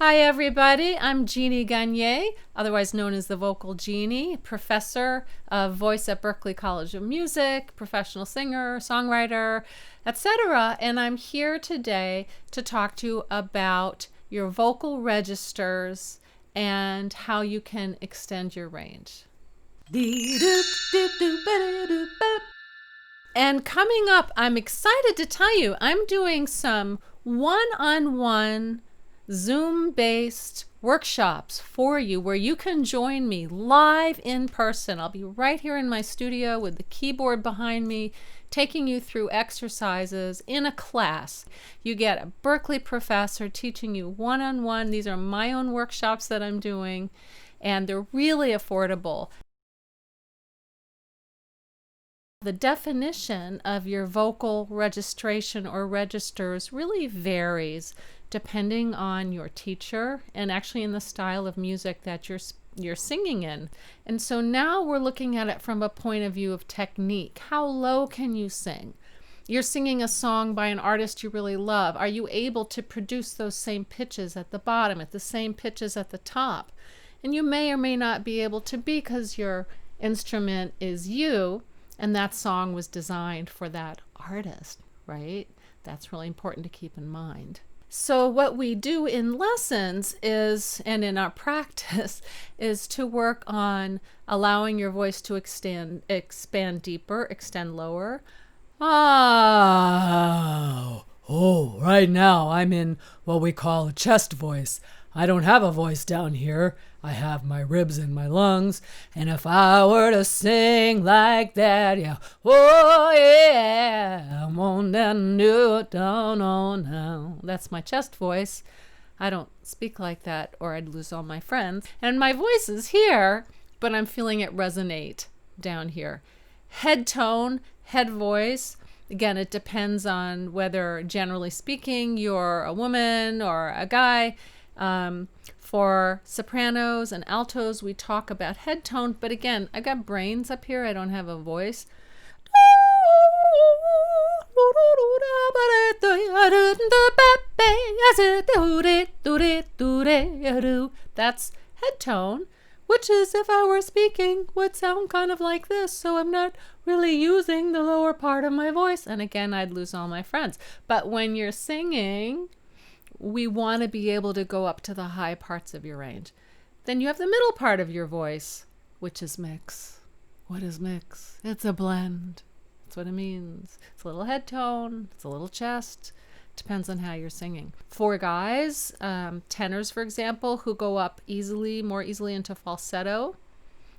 Hi everybody, I'm Genie Gagne, otherwise known as the Vocal Genie, professor of voice at Berklee College of Music, professional singer, songwriter, etc. And I'm here today to talk to you about your vocal registers and how you can extend your range. And coming up, I'm excited to tell you, I'm doing some one-on-one Zoom-based workshops for you where you can join me live in person. I'll be right here in my studio with the keyboard behind me, taking you through exercises in a class. You get a Berklee professor teaching you one-on-one. These are my own workshops that I'm doing, and they're really affordable. The definition of your vocal registration or registers really varies depending on your teacher and actually in the style of music that you're singing in. And so now we're looking at it from a point of view of technique. How low can you sing? You're singing a song by an artist you really love. Are you able to produce those same pitches at the bottom, at the same pitches at the top? And you may or may not be able to because your instrument is you, and that song was designed for that artist, right? That's really important to keep in mind. So what we do in lessons is, and in our practice, is to work on allowing your voice to expand deeper, extend lower. Right now I'm in what we call a chest voice. I don't have a voice down here. I have my ribs and my lungs. And if I were to sing like that, yeah, oh yeah, I'm on down, do it down on now. That's my chest voice. I don't speak like that or I'd lose all my friends. And my voice is here, but I'm feeling it resonate down here. Head tone, head voice. Again, it depends on whether, generally speaking, you're a woman or a guy. For sopranos and altos, we talk about head tone, but again, I've got brains up here. I don't have a voice. That's head tone, which is, if I were speaking, would sound kind of like this. So I'm not really using the lower part of my voice. And again, I'd lose all my friends. But when you're singing, we want to be able to go up to the high parts of your range. Then you have the middle part of your voice, which is mix. What is mix? It's a blend. That's what it means. It's a little head tone. It's a little chest. Depends on how you're singing. For guys, tenors, for example, who go up more easily into falsetto,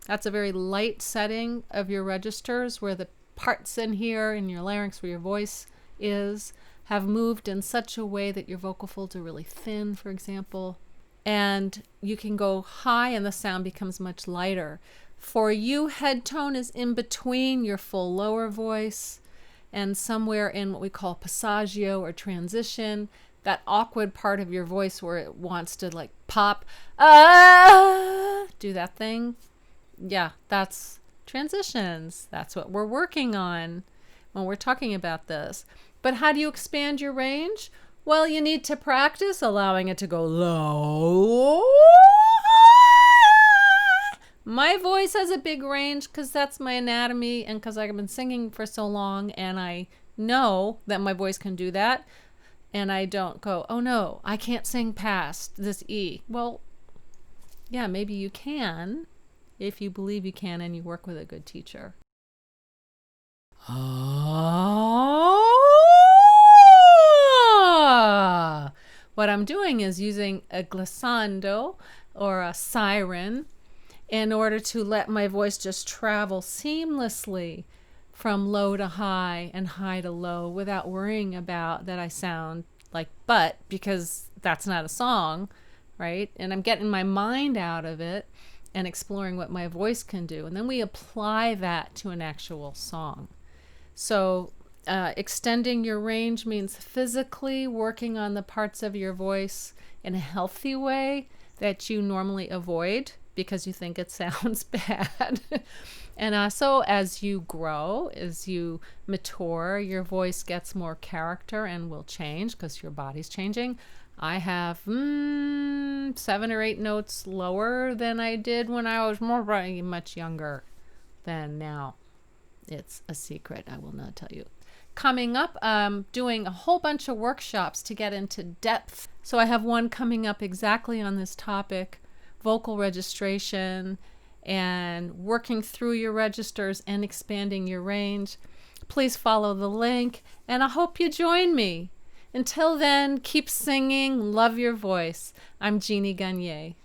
that's a very light setting of your registers where the parts in here in your larynx where your voice is have moved in such a way that your vocal folds are really thin, for example. And you can go high and the sound becomes much lighter. For you, head tone is in between your full lower voice and somewhere in what we call passaggio or transition, that awkward part of your voice where it wants to like pop, do that thing. Yeah, that's transitions. That's what we're working on when we're talking about this. But how do you expand your range? Well, you need to practice allowing it to go low. My voice has a big range because that's my anatomy and because I've been singing for so long and I know that my voice can do that. And I don't go, oh no, I can't sing past this E. Well, yeah, maybe you can if you believe you can and you work with a good teacher. What I'm doing is using a glissando or a siren in order to let my voice just travel seamlessly from low to high and high to low without worrying about that I sound like butt, because that's not a song, right? And I'm getting my mind out of it and exploring what my voice can do. And then we apply that to an actual song. So extending your range means physically working on the parts of your voice in a healthy way that you normally avoid because you think it sounds bad. And so as you grow, as you mature, your voice gets more character and will change because your body's changing. I have I'm 7 or 8 notes lower than I did when I was much younger than now. It's a secret. I will not tell you. Coming up, doing a whole bunch of workshops to get into depth. So I have one coming up exactly on this topic, vocal registration and working through your registers and expanding your range. Please follow the link, and I hope you join me. Until then, keep singing, love your voice. I'm Genie Gagne.